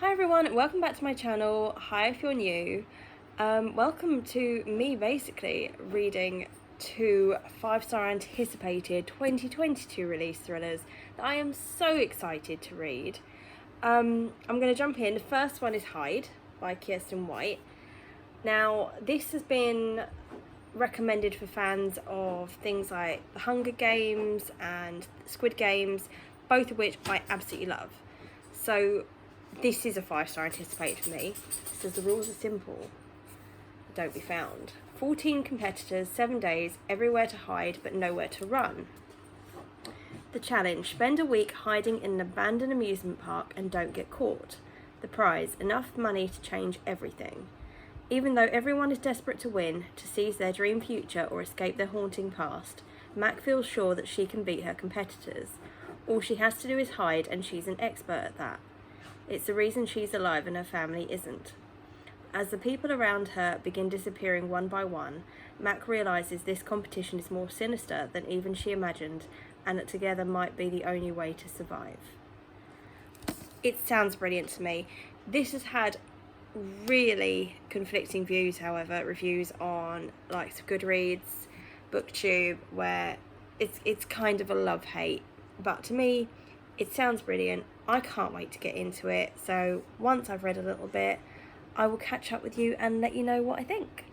Hi everyone, welcome back to my channel. Hi if you're new. Welcome to me basically reading two 5-star anticipated 2022 release thrillers that I am so excited to read. I'm going to jump in. The first one is Hyde by Kiersten White. Now this has been recommended for fans of things like The Hunger Games and Squid Games, both of which I absolutely love. So this is a 5-star anticipated for me. It says the rules are simple. Don't be found. 14 competitors, 7 days, everywhere to hide but nowhere to run. The challenge: spend a week hiding in an abandoned amusement park and don't get caught. The prize: enough money to change everything. Even though everyone is desperate to win, to seize their dream future or escape their haunting past, Mac feels sure that she can beat her competitors. All she has to do is hide, and she's an expert at that. It's the reason she's alive and her family isn't. As the people around her begin disappearing one by one, Mac realises this competition is more sinister than even she imagined, and that together might be the only way to survive. It sounds brilliant to me. This has had really conflicting views, however, reviews on likes of Goodreads, BookTube, where it's kind of a love-hate. But to me, it sounds brilliant. I can't wait to get into it. So once I've read a little bit, I will catch up with you and let you know what I think.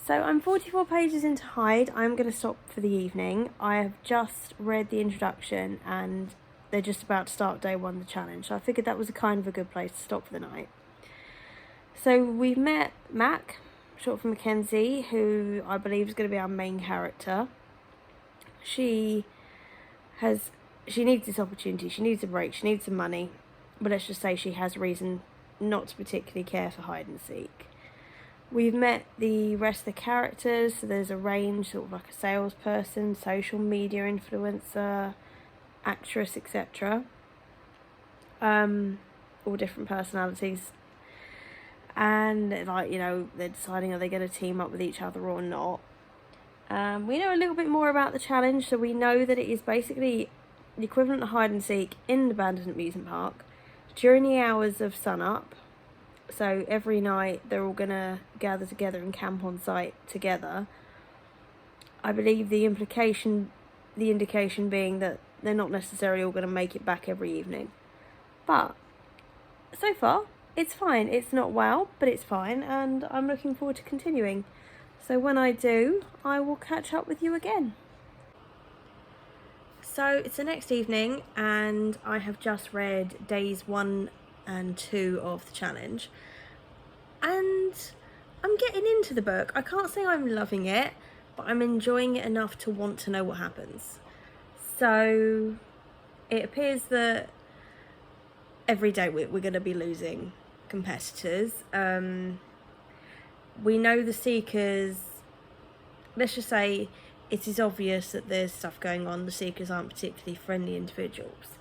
So I'm 44 pages into Hyde. I'm going to stop for the evening. I have just read the introduction and they're just about to start day one of the challenge. So I figured that was a kind of a good place to stop for the night. So we've met Mac, short for Mackenzie, who I believe is going to be our main character. She needs this opportunity. She needs a break. She needs some money. But let's just say she has reason not to particularly care for hide and seek. We've met the rest of the characters, so there's a range, sort of like a salesperson, social media influencer, actress, etc. All different personalities. And they're deciding are they going to team up with each other or not. We know a little bit more about the challenge, so we know that it is basically the equivalent of hide and seek in an abandoned amusement park during the hours of sunup. So every night they're all going to gather together and camp on site together. I believe the indication being that they're not necessarily all going to make it back every evening. But so far, it's fine. It's not wow, but it's fine, and I'm looking forward to continuing. So when I do, I will catch up with you again. So it's the next evening, and I have just read days 1 and 2 of the challenge, and I'm getting into the book. I can't say I'm loving it, but I'm enjoying it enough to want to know what happens. So it appears that every day we're going to be losing competitors. We know the Seekers, let's just say it is obvious that there's stuff going on. The Seekers aren't particularly friendly individuals.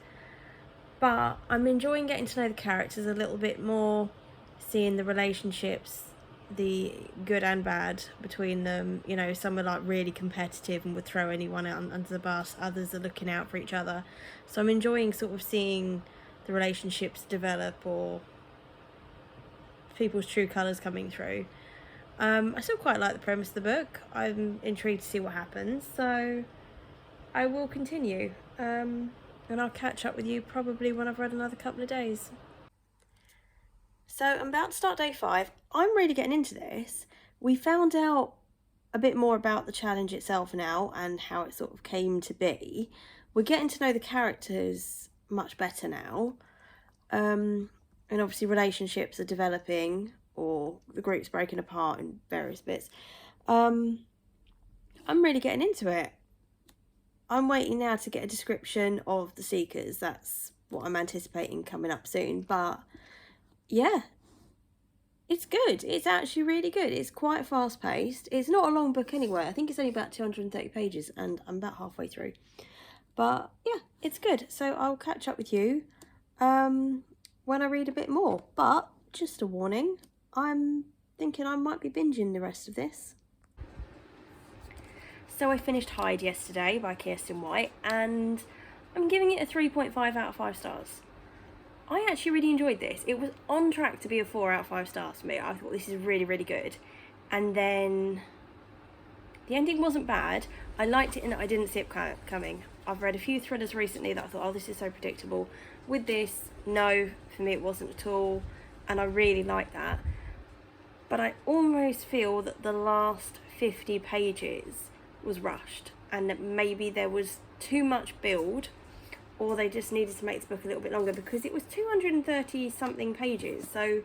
But I'm enjoying getting to know the characters a little bit more, seeing the relationships, the good and bad between them. Some are like really competitive and would throw anyone out under the bus. Others are looking out for each other. So I'm enjoying sort of seeing the relationships develop or people's true colours coming through. I still quite like the premise of the book. I'm intrigued to see what happens. So I will continue. And I'll catch up with you probably when I've read another couple of days. So I'm about to start day 5. I'm really getting into this. We found out a bit more about the challenge itself now and how it sort of came to be. We're getting to know the characters much better now. And obviously relationships are developing, or the group's breaking apart in various bits. I'm really getting into it. I'm waiting now to get a description of the Seekers. That's what I'm anticipating coming up soon. But yeah, it's good. It's actually really good. It's quite fast paced. It's not a long book anyway. I think it's only about 230 pages and I'm about halfway through. But yeah, it's good. So I'll catch up with you when I read a bit more. But just a warning, I'm thinking I might be binging the rest of this. So I finished Hyde yesterday by Kiersten White and I'm giving it a 3.5 out of 5 stars. I actually really enjoyed this. It was on track to be a 4 out of 5 stars for me. I thought this is really, really good. And then the ending wasn't bad. I liked it in that I didn't see it coming. I've read a few thrillers recently that I thought, oh, this is so predictable. With this, no, for me it wasn't at all. And I really like that. But I almost feel that the last 50 pages was rushed and that maybe there was too much build, or they just needed to make this book a little bit longer because it was 230 something pages. So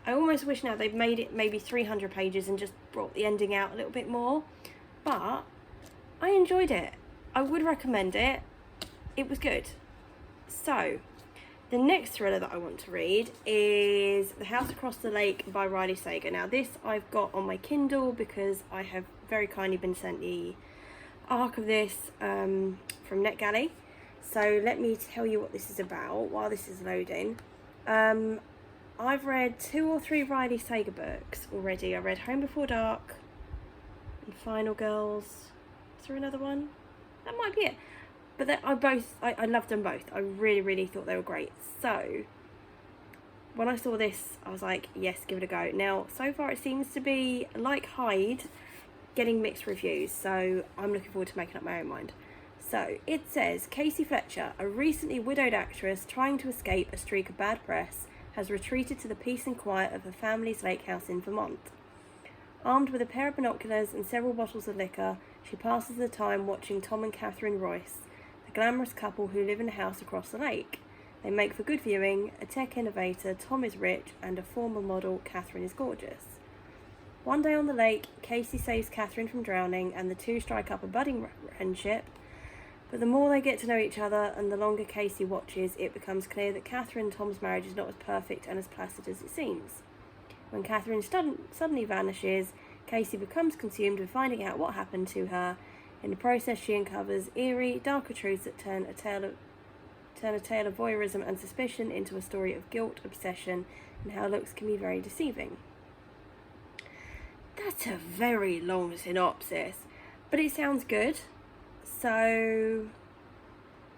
I almost wish now they've made it maybe 300 pages and just brought the ending out a little bit more. But I enjoyed it. I would recommend it. It was good. So the next thriller that I want to read is The House Across the Lake by Riley Sager. Now this I've got on my Kindle because I have very kindly been sent the arc of this from NetGalley. So let me tell you what this is about while this is loading. I've read 2 or 3 Riley Sager books already. I read Home Before Dark and Final Girls. Is there another one? That might be it. But I loved them both. I really, really thought they were great. So when I saw this, I was like, yes, give it a go. Now, so far it seems to be, like Hyde, getting mixed reviews. So I'm looking forward to making up my own mind. So it says, Casey Fletcher, a recently widowed actress trying to escape a streak of bad press, has retreated to the peace and quiet of her family's lake house in Vermont. Armed with a pair of binoculars and several bottles of liquor, she passes the time watching Tom and Catherine Royce, the glamorous couple who live in a house across the lake. They make for good viewing. A tech innovator, Tom is rich, and a former model, Catherine is gorgeous. One day on the lake, Casey saves Catherine from drowning and the two strike up a budding friendship. But the more they get to know each other and the longer Casey watches, it becomes clear that Catherine and Tom's marriage is not as perfect and as placid as it seems. When Catherine suddenly vanishes, Casey becomes consumed with finding out what happened to her. In the process, she uncovers eerie, darker truths that turn a tale of voyeurism and suspicion into a story of guilt, obsession, and how looks can be very deceiving. That's a very long synopsis, but it sounds good. So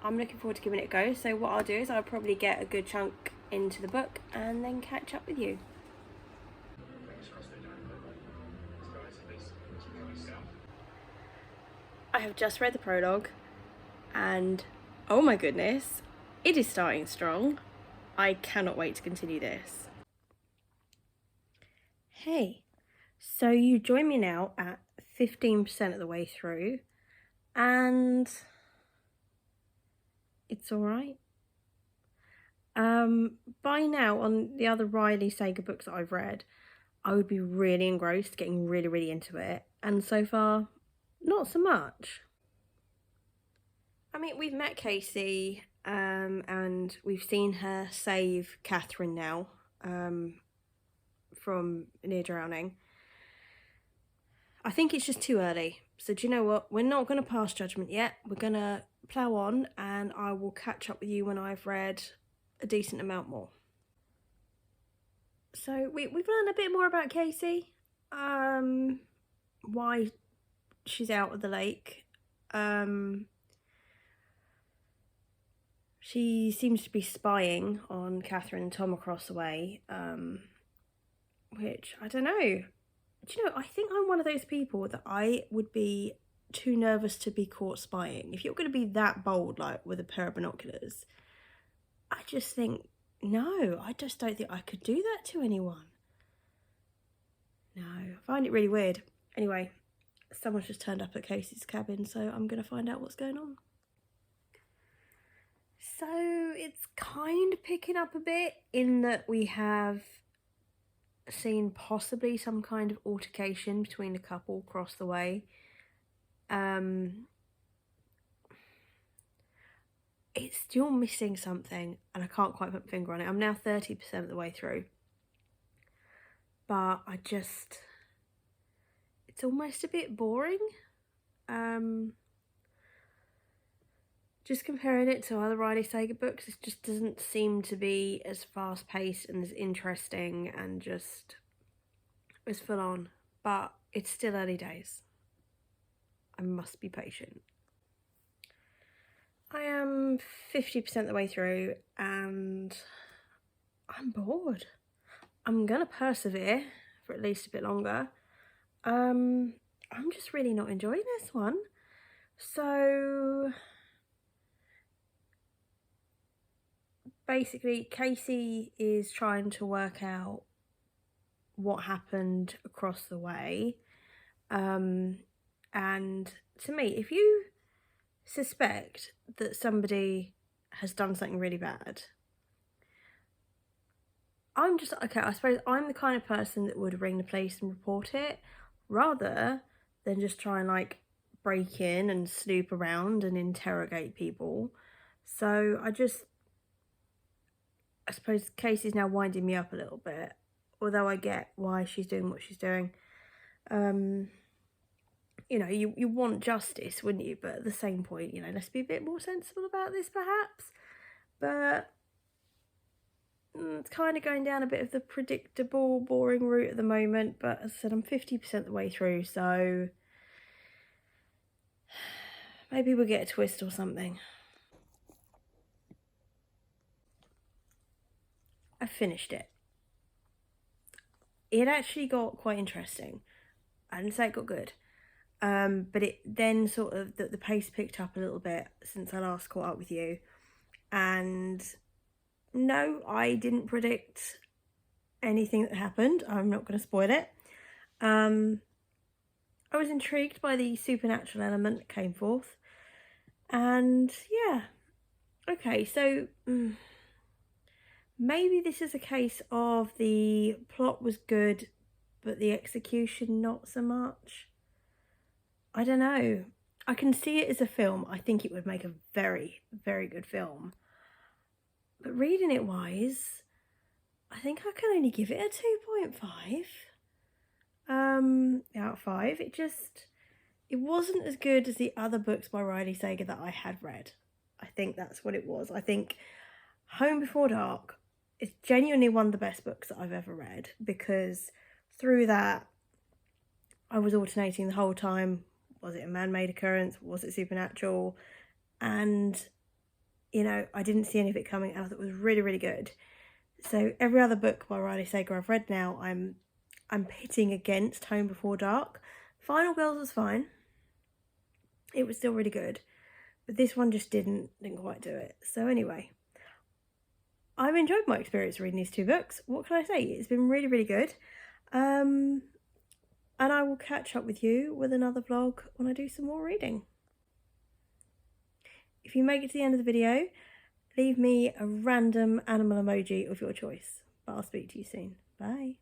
I'm looking forward to giving it a go. So what I'll do is I'll probably get a good chunk into the book and then catch up with you. I have just read the prologue and oh my goodness, it is starting strong. I cannot wait to continue this. Hey, so you join me now at 15% of the way through and it's all right. By now, on the other Riley Sager books that I've read, I would be really engrossed, getting really, really into it. And so far, not so much. I mean, we've met Casey, and we've seen her save Catherine now, from near drowning. I think it's just too early. So do you know what? We're not going to pass judgment yet. We're going to plough on and I will catch up with you when I've read a decent amount more. So we've learned a bit more about Casey. Why she's out of the lake. She seems to be spying on Catherine and Tom across the way. Which, I don't know. Do you know, I think I'm one of those people that I would be too nervous to be caught spying. If you're going to be that bold, like with a pair of binoculars, I just think, no, I just don't think I could do that to anyone. No, I find it really weird. Anyway, someone's just turned up at Casey's cabin, so I'm going to find out what's going on. So it's kind of picking up a bit in that we have seen possibly some kind of altercation between the couple across the way. it's still missing something and I can't quite put my finger on it. I'm now 30% of the way through. But it's almost a bit boring. Just comparing it to other Riley Sager books, it just doesn't seem to be as fast paced and as interesting and just as full on. But it's still early days. I must be patient. I am 50% of the way through and I'm bored. I'm gonna persevere for at least a bit longer. I'm just really not enjoying this one. So basically, Casey is trying to work out what happened across the way. And to me, if you suspect that somebody has done something really bad, I'm just, okay, I suppose I'm the kind of person that would ring the police and report it rather than just try and like break in and snoop around and interrogate people. So I suppose Casey's now winding me up a little bit, although I get why she's doing what she's doing. You know, you want justice, wouldn't you? But at the same point, you know, let's be a bit more sensible about this perhaps. But it's kind of going down a bit of the predictable, boring route at the moment. But as I said, I'm 50% the way through, so maybe we'll get a twist or something. I finished it. It actually got quite interesting. I didn't say it got good. But it then sort of, the pace picked up a little bit since I last caught up with you. And no, I didn't predict anything that happened. I'm not going to spoil it. I was intrigued by the supernatural element that came forth. And yeah, okay, so maybe this is a case of the plot was good, but the execution not so much. I don't know. I can see it as a film. I think it would make a very, very good film. But reading it wise, I think I can only give it a 2.5 out of 5. It wasn't as good as the other books by Riley Sager that I had read. I think that's what it was. I think Home Before Dark is genuinely one of the best books that I've ever read, because through that I was alternating the whole time. Was it a man-made occurrence? Was it supernatural? And, you know, I didn't see any of it coming, and I thought it was really, really good. So every other book by Riley Sager I've read now, I'm pitting against Home Before Dark. Final Girls was fine. It was still really good. But this one just didn't quite do it. So anyway, I've enjoyed my experience reading these two books. What can I say? It's been really, really good. And I will catch up with you with another vlog when I do some more reading. If you make it to the end of the video, leave me a random animal emoji of your choice. But I'll speak to you soon. Bye.